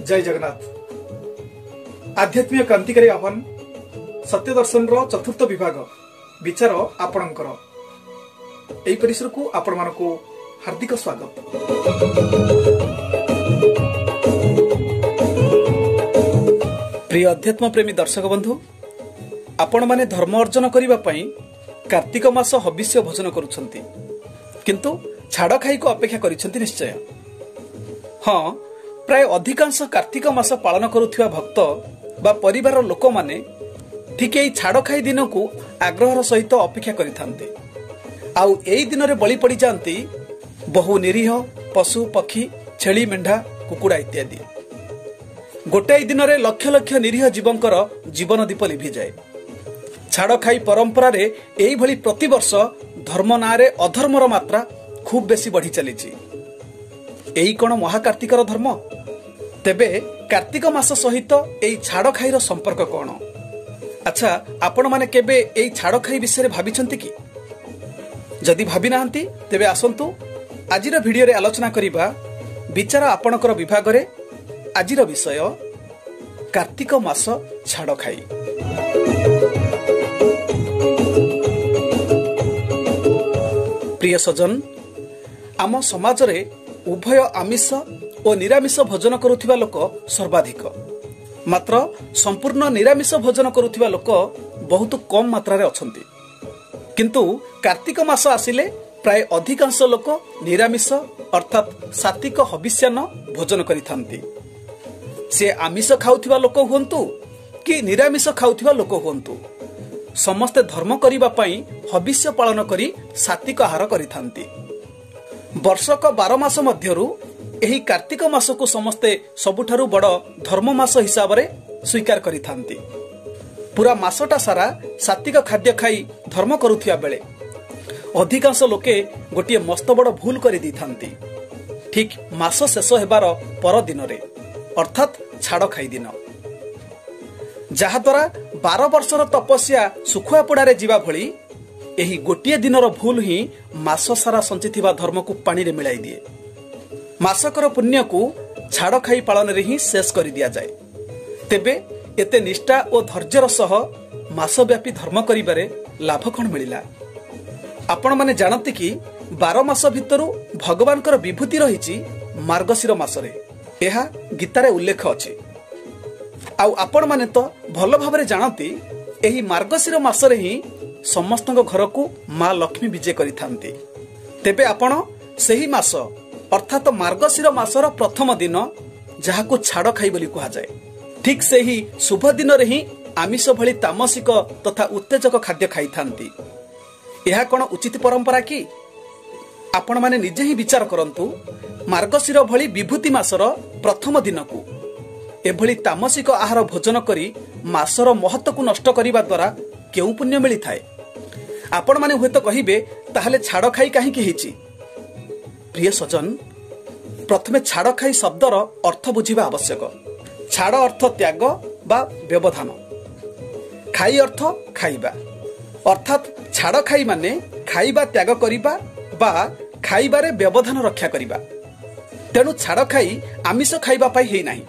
जय जगन्नाथ। आध्यात्मिक क्रांतिकारी आह्वान सत्य दर्शन चतुर्थ विभाग विचार आपणकर एही परिसर को आपण मानकु हार्दिक स्वागत। प्रिय अध्यात्म प्रेमी दर्शक बंधु, आपण माने धर्म अर्जन करिबा पई कार्तिक मास हविष्य भोजन करुछंती, किंतु छाड़ खाई को अपेक्षा करिछंती निश्चय। हाँ, प्राय अधिकांश कार्तिक मास पालन करुथिबा भक्त बा परिवार लोक माने ठीक एई छाड़ खाई दिन को आग्रहर सहित अपेक्षा करिथांते। आउ एई दिन रे बलि पड़ी जांती बहु निरीह पशु पक्षी, छेली मेंढा, कुकुड़ा इत्यादि। गोटाई दिन रे लक्ष लक्ष निरीह जीवंकर जीवन दीप लिभि जाए। छाड़ खाई परंपरा रे एई भली प्रतिवर्ष धर्म नारे अधर्मर मात्रा खूब बेसी बढ़ी चलीची। एई कोन महाकार्तिकर धर्म? तेबे कार्तिक मास सहित एई छाड़ खाईर संपर्क कोन? अच्छा, आपण माने केबे एई छाड़ खाई विषय भाबिछंती कि? जदि भाबी नाहंती तेबे आसंतु आजिर भिडियो रे आलोचना करिबा विचार आपणकर विभाग रे। आजिर विषय कार्तिक मास छाड़ खाई। प्रिय सज्जन, आम समाज रे उभय आमिष और निरामिष भोजन करुथिबा लोक सर्वाधिक, मात्र संपूर्ण निरामिष भोजन करुथिबा लोक बहुत कम मात्रा रे अछंती। किंतु कार्तिक मास आसिले प्राय अधिकांश लोक निरामिष अर्थात सात्विक हविष्यान्न भोजन करिथांती। से आमिष खाउथिबा लोक हुंतु कि निरामिष खाउथिबा लोक हुंतु, समस्ते धर्म करिबा पई हविष्य पालन करी सात्विक आहार करिथांती। वर्षक 12 मास मध्यरु एही कार्तिक मास को समस्ते सबुठारु बड़ धर्म मास हिसाब रे स्वीकार करिथांती। पूरा मासटा सारा सात्विक खाद्य खाई धर्म करुथिया बेले अधिकांश लोके गोटिए मस्त बड़ भूल करि दिथांती। ठीक मास शेष हेबार पर दिन रे अर्थात छाड़ खाई दिन, जहा द्वारा 12 वर्षर तपस्या सुखुआ पोड़ारे जीवा भली एही गोटिए दिनर भूल ही मास सारा संचिथिबा धर्म को पानी रे मिलाई दिए। मासकर पुण्य को छाड़ खाई पालन रे ही शेष कर दिया जाए। तेबे एते निष्ठा और धैर्यर सह मासव्यापी धर्म करिबारे लाभ कौन मिलिला? आपण माने जानते कि 12 मास भितरु भगवानकर विभूति रहिछि मार्गशीर मासरे। एहा गीतारे उल्लेख अछि। आउ आपण माने तो भल भाबरे जानती एही मार्गशीर मासरे ही समस्तଙ୍କ घरକୁ माँ लक्ष्मी विजय करिथांती। तेबे आपण सेही मास अर्थात मार्गशीर मासर प्रथम दिन जहाको छाड़ खाई बोली कहा जाए, ठीक सेही शुभ दिन रे ही आमिष भली तामसिक तथा उत्तेजक खाद्य खाई थांती। यह कोन उचित परंपरा कि? आपण माने निजे ही विचार करंतु। मार्गशीर भली विभूति मासर प्रथम दिन को एभली तामसिक आहार भोजन करी मासर महत्व को नष्ट करिबा द्वारा केउ पुण्य मिली थाए? आपण माने हुए तो कहिबे ताहले छाड़ खाई काहे कि हिची? प्रिय सज्जन, प्रथमे छाड़ खाई शब्दर अर्थ बुझिबा आवश्यक। छाड़ अर्थ त्याग बा व्यवधान, खाई अर्थ खाइबा, अर्थात छाड़ खाई माने खाइबा त्याग करिबा बा खाइबारे व्यवधान रक्षा करिबा। तेणु छाड़ खाई आमिष खाइबा पाई हेई नाही,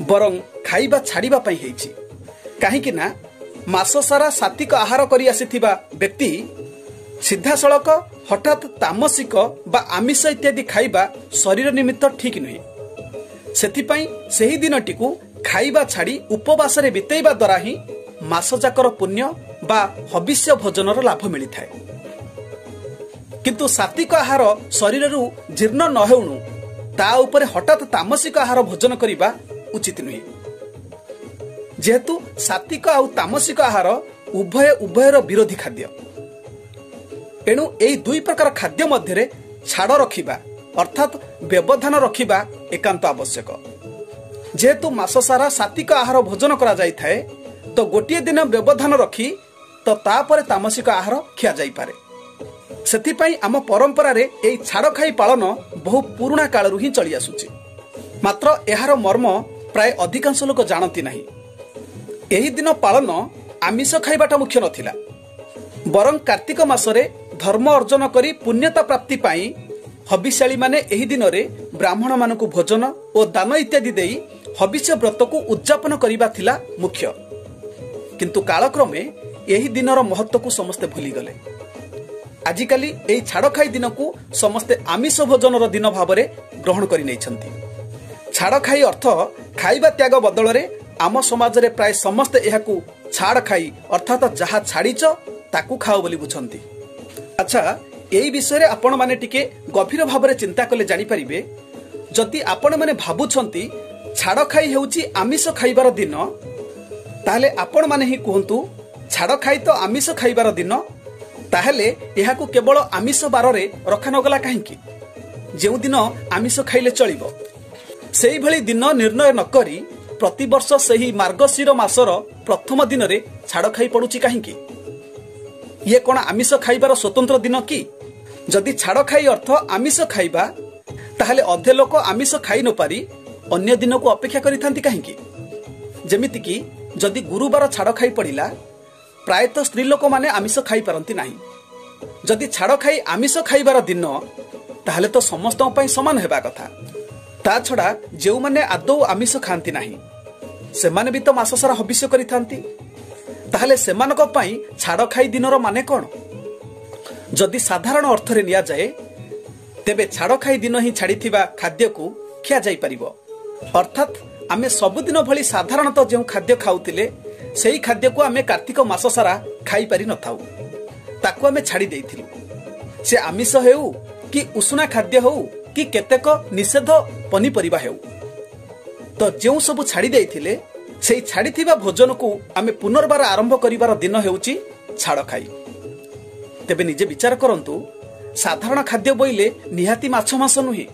बरं खाइबा छाड़िबा पाई हेइछि। काहेकि ना मास सारा सात्विक आहार करी आसीथिबा व्यक्ति सीधासळक हठात तामसिक बा आमिष इत्यादि खाइबा शरीर निमित्त ठीक नुहे। सेथिपाई सेही दिनटी को खाइबा छाड़ी उपवास रे बितेइबा द्वारा ही मास जाकर पुण्य बा हविष्य भोजनर लाभ मिली थाए। किंतु सात्विक आहार शरीररू जीर्ण न हेउनु ता उपरे हठात तामसिक आहार भोजन करिबा उचित नुहे। जेहेतु सात्विक आउ तामसिक आहार उभयर विरोधी खाद्य, एणु एई दुई प्रकार खाद्य मध्यरे छाड़ रखिबा अर्थात व्यवधान रखिबा एकांत आवश्यक। जेहेतु मास सारा सात्विक आहार भोजन करा जाई थाए, तो गोटिए दिन व्यवधान रखी तो तापरे तामसिक आहार खिया जाई पारे। सेथिपाई आम परंपरा रे एई छाड़ खाई पालन बहु पुराणा कालरू ही चली आसुची, मात्र एहार मर्म प्राय अधिकांश लोक जानती नाही। एही दिन पालन आमिष खाइबाटा मुख्य नथिला, बरं कार्तिक मासरे धर्म अर्जन करी पुण्यता प्राप्ति पाई हविष्याली माने एही दिन रे ब्राह्मण मानकु भोजन और दान इत्यादि देई हविष्य व्रत को उद्यापन करने थिला मुख्य, किंतु कालक्रमे यही दिनर महत्व को समस्ते भूलीगले। आजिकाली यही छाड़खाई दिन को समस्ते आमिष भोजन दिन भाव ग्रहण कर छाड़खाई अर्थ खाइबा त्याग बदल में आम समाज रे प्राय समस्ते यहाकू छाड़ खाई अर्थात जहा छाड़ीच ताकू खाओ बोली बुझंती। अच्छा, यही विषय आपण माने टिके गभीर भाव में चिंता कले जानि परिबे। जदि आपण माने भाबुछंती छाड़ खाई हेउची आमिष खाइबार दिन, ताहले आपण माने ही कहंतु छाड़ खाई तो आमिष खाइबार दिन, ताहले यहाकू केवल आमिष बार रे रखा नगला काहेकि? जेउ दिन आमिष खाइले चलिबो सेही भली दिन निर्णय न करी प्रति वर्ष सही मार्गशीर मासर प्रथम दिन रे छाड़ खाई पड़ुची काहेकि? ये कोन आमिष खाइबार स्वतंत्र दिन कि? जदि छाड़ खाई अर्थ आमिष खाइबा, ताहले अधे लोक आमिष खाई न पारी अन्य दिन को अपेक्षा करिथांती काहेकि? जेमिति कि जदि गुरुवार छाड़ खाई पड़िला, प्रायतः स्त्री लोक माने आमिष खाई पारंती नाही। जदि छाड़ खाई आमिष खाइबार दिन, ताहले तो समस्तों पई समान हेबा कथा। ता छड़ा जेउ माने आदौ आमिष खांती नाही, सेमाने भी तो मास सारा हविष्य करिथांती। ताहले सेमानक पई छाड़ खाई दिनर माने कोन? जदि साधारण अर्थ रे निया जाए, तेबे छाड़ खाई दिन ही छाड़ीथिबा खाद्य को खिया जाई परिबो। अर्थात आमे सबुदिन भली साधारणतः जो खाद्य खाउतिले सेही खाद्य को आमे कार्तिक मास सारा खाई पारि न थाउ, ताकू आमे छाड़ी देइथिलु। से आमिष हेउ कि उषुना खाद्य हेउ कि केतेक निषेध पनीपरिबा हेउ, तो जो सब छाड़ी देइथिले सेही छाड़ीथिबा भोजन को आमे पुनर्बार आरंभ करिबार दिन हेउची छाड़ खाई। तेबे निजे विचार करंतु, साधारण खाद्य बोइले निहाती माछ मांस नुहे,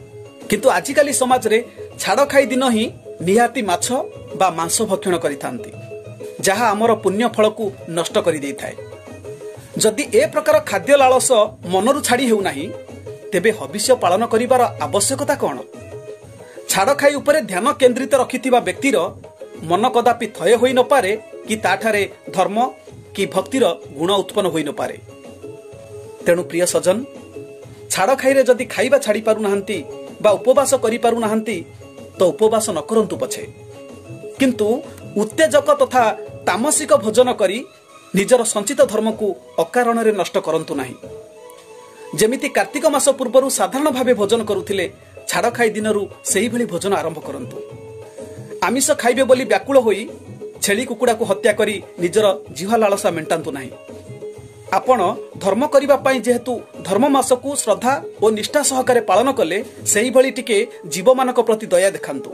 किंतु आजिकाली समाज रे छाड़ खाई दिन ही निहाती माछ बा मांस भक्षण करिथांती, जहा आमर पुण्य फल को नष्ट करि देइथाय। जदि ए प्रकार खाद्य लालस मनरु छाड़ी हेउ नाही, तेबे हविष्य पालन करिबार आवश्यकता कोन? छाड़ खाई उपरे ध्यान केंद्रित रखिथिबा व्यक्तिर मन कदापि थय होई न पारे कि ताठारे धर्म कि भक्तिर गुण उत्पन्न होई न पारे। तेणु प्रिय सजन, छाड़ खाई रे जदि खाइबा छाड़ी पारु नाहंती बा उपवास करि पारु नाहंती, तो उपवास न करंतु पछे, किंतु उत्तेजक तथा तामसिक भोजन करी निजर संचित धर्म को अकारण रे नष्ट करंतु नाही। जेमिति कार्तिक मास पूर्वरु साधारण भावे भोजन करुथिले, छाड़ खाई दिनरु सेही भली भोजन आरंभ करंतु। आमिष खाइबे बोली व्याकुल होई छेली कुकुड़ा को हत्या करी निजर जीवा लालसा मेंटांतु नाही। आपण धर्म करिबा पई जेहेतु धर्म मास को श्रद्धा और निष्ठा सहकारे पालन कले, सेही भली टिके जीव मानक प्रति दया देखांतु,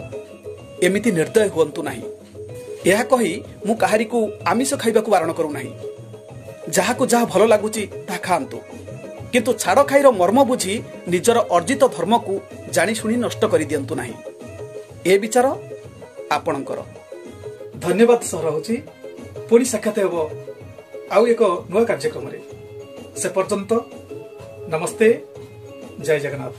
एमिति निर्दय हुअंतु नाही। यह कही मु काहारी को आमिष खाइबा को बारण करू नाही। जहा को जहा भलो लागुची ता खांतु, किंतु छाड़ खाईर मर्म बुझी निजर अर्जित धर्म को जानी शुणी नष्ट करि दियंतु नाही। ए विचार आपणकर। धन्यवाद सर होची। पुणी साक्षात हेबो आउ एक नुआ कार्यक्रम रे। से पर्यंत नमस्ते, जय जगन्नाथ।